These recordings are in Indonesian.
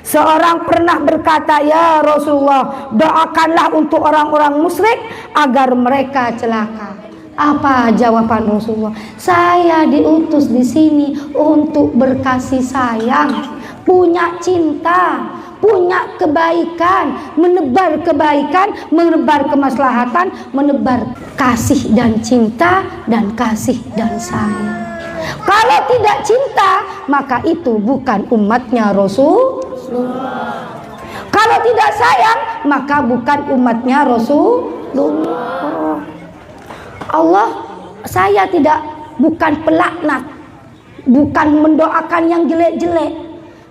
Seorang pernah berkata, "Ya Rasulullah, doakanlah untuk orang-orang musyrik agar mereka celaka." Apa jawaban Rasulullah? "Saya diutus di sini untuk berkasih sayang, punya cinta, punya kebaikan, menebar kemaslahatan, menebar kasih dan cinta dan kasih dan sayang. Kalau tidak cinta, maka itu bukan umatnya Rasulullah. Kalau tidak sayang, maka bukan umatnya Rasulullah. Allah, saya bukan pelaknat, bukan mendoakan yang jelek-jelek.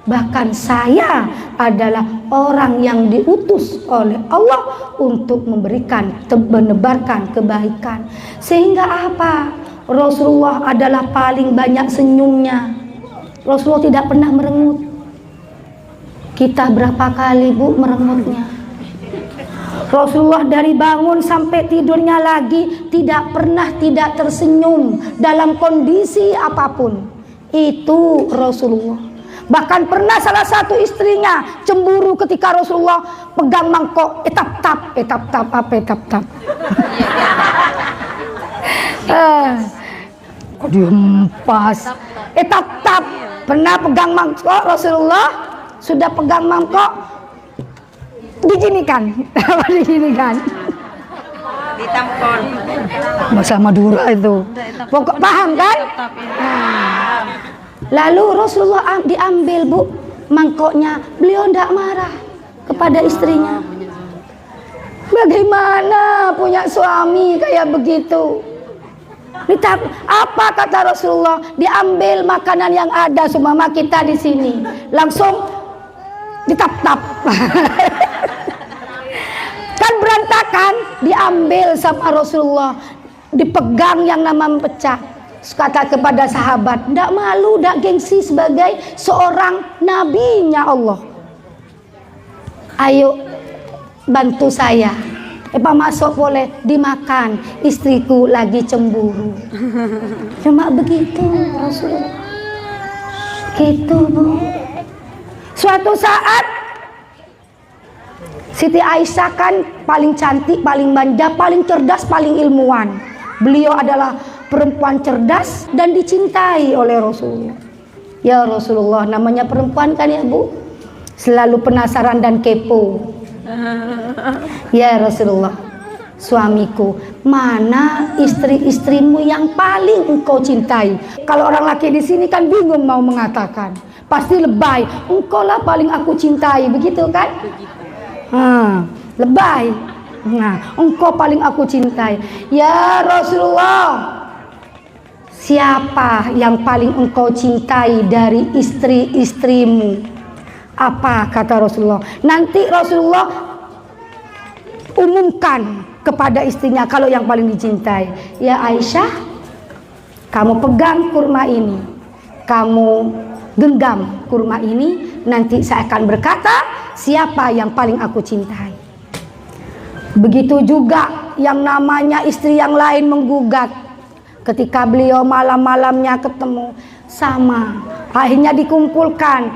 Bahkan saya adalah orang yang diutus oleh Allah untuk menebarkan kebaikan. Sehingga apa? Rasulullah adalah paling banyak senyumnya. Rasulullah tidak pernah merengut. Kita berapa kali, Bu, merengutnya? Rasulullah dari bangun sampai tidurnya lagi tidak pernah tidak tersenyum dalam kondisi apapun. Itu Rasulullah. Bahkan pernah salah satu istrinya cemburu ketika Rasulullah pegang mangkok, etap-tap. Kok dihempas, etap-tap. Pernah pegang mangkok Rasulullah, sudah pegang mangkok, diginikan. Ditampon. Bahasa Madura itu. Pokok paham kan? Lalu Rasulullah diambil, Bu, mangkoknya. Beliau tidak marah kepada istrinya. Bagaimana punya suami kayak begitu? Apa kata Rasulullah? Diambil makanan yang ada sumama kita di sini, langsung ditap-tap. Kan berantakan, diambil sama Rasulullah, dipegang yang nama pecah. Kata kepada sahabat, "Ndak malu, ndak gengsi sebagai seorang nabinya Allah. Ayo bantu saya. Masuk boleh, dimakan. Istriku lagi cemburu." Cuma begitu Rasulullah. Gitu, Bu. Suatu saat Siti Aisyah kan paling cantik, paling manja, paling cerdas, paling ilmuwan. Beliau adalah perempuan cerdas dan dicintai oleh Rasulullah. Ya Rasulullah, namanya perempuan kan ya, Bu, selalu penasaran dan kepo. Ya Rasulullah, suamiku, mana istri-istrimu yang paling engkau cintai? Kalau orang laki di sini kan bingung mau mengatakan, pasti lebay. Engkau lah paling aku cintai, begitu kan? Lebay. Nah, engkau paling aku cintai. Ya Rasulullah, siapa yang paling engkau cintai dari istri-istrimu? Apa kata Rasulullah? Nanti Rasulullah umumkan kepada istrinya kalau yang paling dicintai. Ya Aisyah, kamu pegang kurma ini, kamu genggam kurma ini, nanti saya akan berkata siapa yang paling aku cintai. Begitu juga yang namanya istri yang lain menggugat. Ketika beliau malam-malamnya ketemu, sama. Akhirnya dikumpulkan.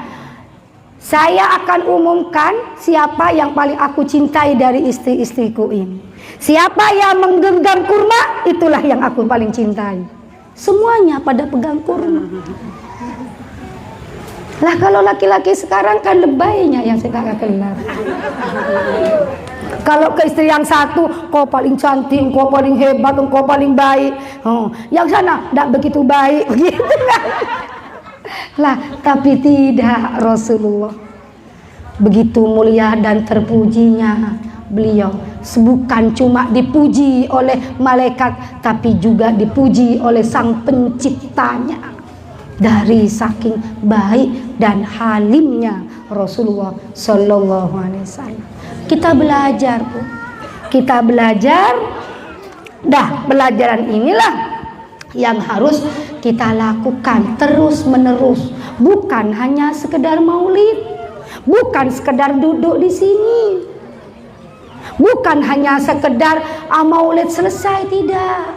Saya akan umumkan siapa yang paling aku cintai dari istri-istriku ini. Siapa yang menggenggam kurma, itulah yang aku paling cintai. Semuanya pada pegang kurma. Lah kalau laki-laki sekarang kan lebaynya yang saya gak kenal. Kalau ke istri yang satu, kau paling cantik, kau paling hebat, kau paling baik. Yang sana tidak begitu baik, gitu kan? Lah, tapi tidak Rasulullah. Begitu mulia dan terpujinya beliau. Bukan cuma dipuji oleh malaikat, tapi juga dipuji oleh sang penciptanya. Dari saking baik dan halimnya Rasulullah Sallallahu Alaihi Wasallam. Kita belajar, Bu. Kita belajar. Pelajaran inilah yang harus kita lakukan terus menerus. Bukan hanya sekedar maulid, bukan sekedar duduk di sini, bukan hanya sekedar maulid selesai, tidak.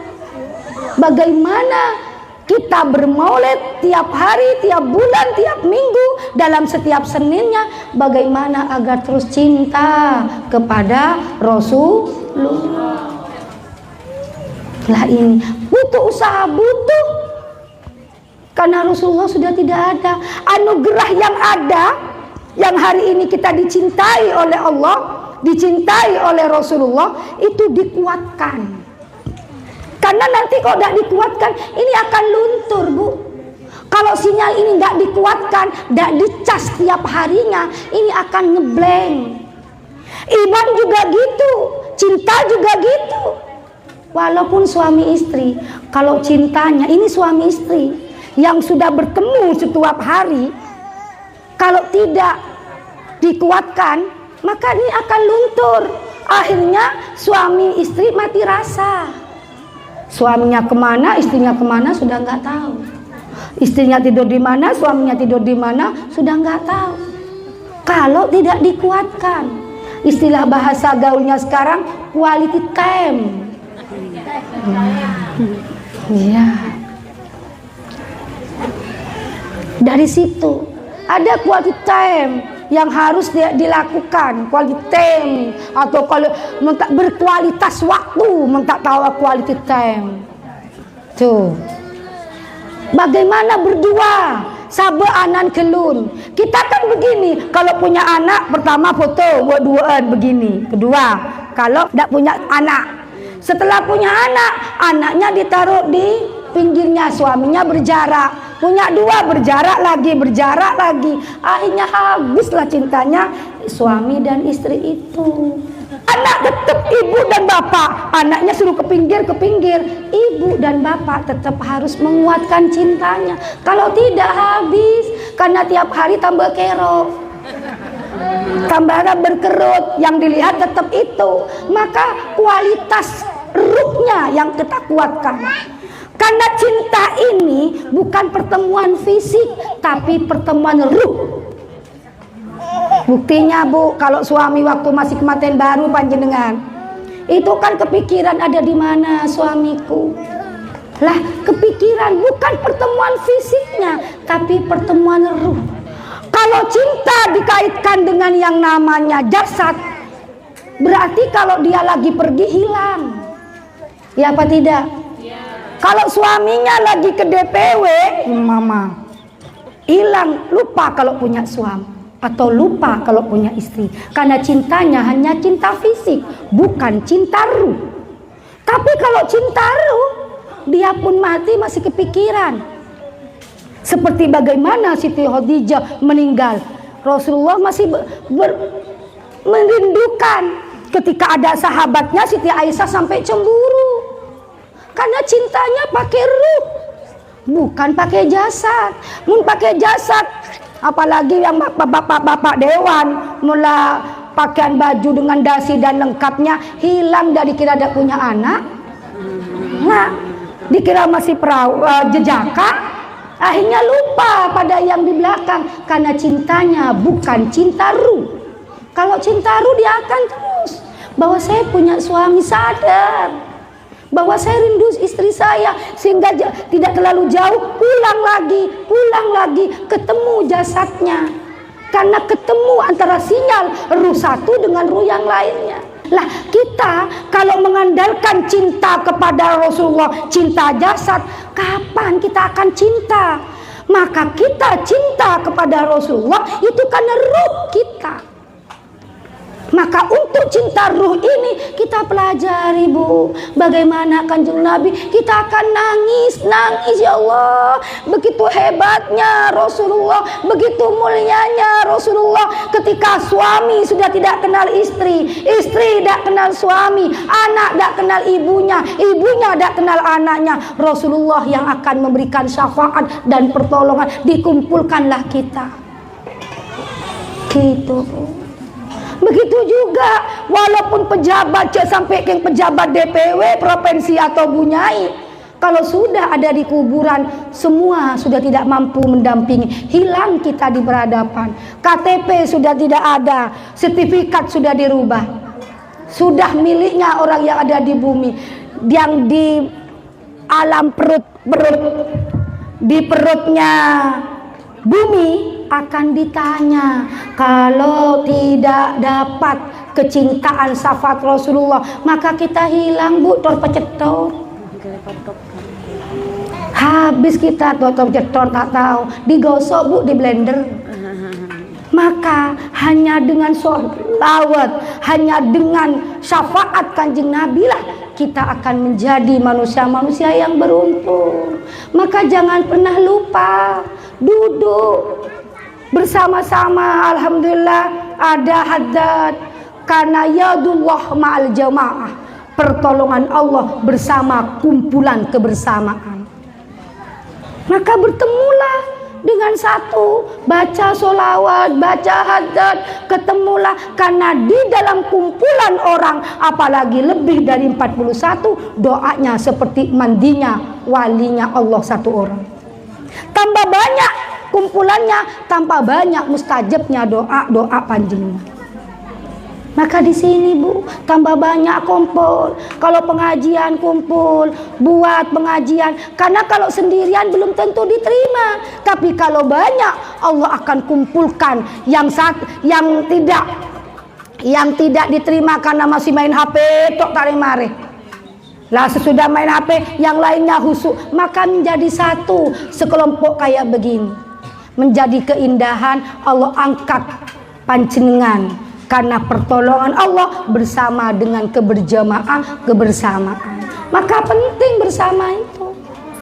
Bagaimana kita bermaulid tiap hari, tiap bulan, tiap minggu, dalam setiap Seninnya. Bagaimana agar terus cinta kepada Rasulullah? Lah ini butuh usaha, butuh, karena Rasulullah sudah tidak ada. Anugerah yang ada, yang hari ini kita dicintai oleh Allah, dicintai oleh Rasulullah, itu dikuatkan. Karena nanti kalau tidak dikuatkan, ini akan luntur, Bu. Kalau sinyal ini nggak dikuatkan, nggak dicas tiap harinya, ini akan ngeblank. Iman juga gitu, cinta juga gitu. Walaupun suami istri, kalau cintanya, ini suami istri yang sudah bertemu setiap hari, kalau tidak dikuatkan, maka ini akan luntur. Akhirnya suami istri mati rasa. Suaminya kemana, istrinya kemana, sudah nggak tahu. Istrinya tidur di mana, suaminya tidur di mana, sudah nggak tahu. Kalau tidak dikuatkan, istilah bahasa gaulnya sekarang quality time. Iya. Dari situ ada quality time yang harus dilakukan, quality time, atau kalau berkualitas waktu, minta tahu quality time. Tuh. Bagaimana berdua? Sabe anan kelun. Kita kan begini, kalau punya anak pertama foto duaan begini. Kedua, kalau tidak punya anak, setelah punya anak, anaknya ditaruh di pinggirnya, suaminya berjarak. Punya dua, berjarak lagi, akhirnya habislah cintanya suami dan istri itu. Anak tetap ibu dan bapak, anaknya suruh ke pinggir, ibu dan bapak tetap harus menguatkan cintanya. Kalau tidak, habis, karena tiap hari tambah kerok, tambah berkerut, yang dilihat tetap itu. Maka kualitas ruhnya yang kita kuatkan. Karena cinta ini bukan pertemuan fisik, tapi pertemuan ruh. Buktinya, Bu, kalau suami waktu masih kematian baru panjenengan, itu kan kepikiran ada di mana suamiku. Lah, kepikiran bukan pertemuan fisiknya, tapi pertemuan ruh. Kalau cinta dikaitkan dengan yang namanya jasad, berarti kalau dia lagi pergi hilang. Ya apa tidak? Kalau suaminya lagi ke DPW, mama, hilang, lupa kalau punya suami, atau lupa kalau punya istri. Karena cintanya hanya cinta fisik, bukan cinta ruh. Tapi kalau cinta ruh, dia pun mati masih kepikiran. Seperti bagaimana Siti Khadijah meninggal, Rasulullah masih merindukan. Ketika ada sahabatnya, Siti Aisyah sampai cemburu. Karena cintanya pakai ruh, bukan pakai jasad. Mun pakai jasad, apalagi yang bapak-bapak dewan, mula pakaian baju dengan dasi dan lengkapnya, hilang dari kira ada punya anak. Nah, dikira masih jejaka, akhirnya lupa pada yang di belakang. Karena cintanya bukan cinta ruh. Kalau cinta ruh, dia akan terus bahwa saya punya suami, sadar bahwa saya rindu istri saya, sehingga tidak terlalu jauh, pulang lagi, ketemu jasadnya. Karena ketemu antara sinyal ruh satu dengan ruh yang lainnya. Lah, kita kalau mengandalkan cinta kepada Rasulullah, cinta jasad, kapan kita akan cinta? Maka kita cinta kepada Rasulullah itu karena ruh kita. Maka untuk cinta ruh ini kita pelajari, Bu, bagaimana Kanjeng Nabi. Kita akan nangis, ya Allah. Begitu hebatnya Rasulullah, begitu mulianya Rasulullah. Ketika suami sudah tidak kenal istri, istri tidak kenal suami, anak tidak kenal ibunya, ibunya tidak kenal anaknya, Rasulullah yang akan memberikan syafaat dan pertolongan. Dikumpulkanlah kita. Gitu. Begitu juga, walaupun pejabat sampai ke pejabat DPW provinsi atau bunyai, kalau sudah ada di kuburan, semua sudah tidak mampu mendampingi, hilang kita di berhadapan. KTP sudah tidak ada, sertifikat sudah dirubah, sudah miliknya orang yang ada di bumi, yang di alam perut di perutnya bumi akan ditanya. Kalau tidak dapat kecintaan syafaat Rasulullah, maka kita hilang, Bu, torpecetor. Habis kita torpecetor, tak tahu, digosok, Bu, di blender. Maka hanya dengan sholawat, hanya dengan syafaat Kanjeng Nabi lah kita akan menjadi manusia-manusia yang beruntung. Maka jangan pernah lupa duduk bersama-sama. Alhamdulillah ada haddad, karena yadullah ma'al jamaah, pertolongan Allah bersama kumpulan kebersamaan. Maka bertemulah dengan satu, baca sholawat, baca haddad, ketemulah. Karena di dalam kumpulan orang, apalagi lebih dari 41, doanya seperti mandinya walinya Allah satu orang. Tambah banyak kumpulannya, tambah banyak mustajabnya doa panjangnya. Maka di sini, Bu, tambah banyak kumpul. Kalau pengajian kumpul, buat pengajian. Karena kalau sendirian belum tentu diterima. Tapi kalau banyak, Allah akan kumpulkan yang tidak diterima karena masih main HP, tok tarik mare. Lah sesudah main HP, yang lainnya husuk, maka menjadi satu, sekelompok kayak begini. Menjadi keindahan Allah angkat panjenengan. Karena pertolongan Allah bersama dengan kebersamaan. Maka penting bersama itu.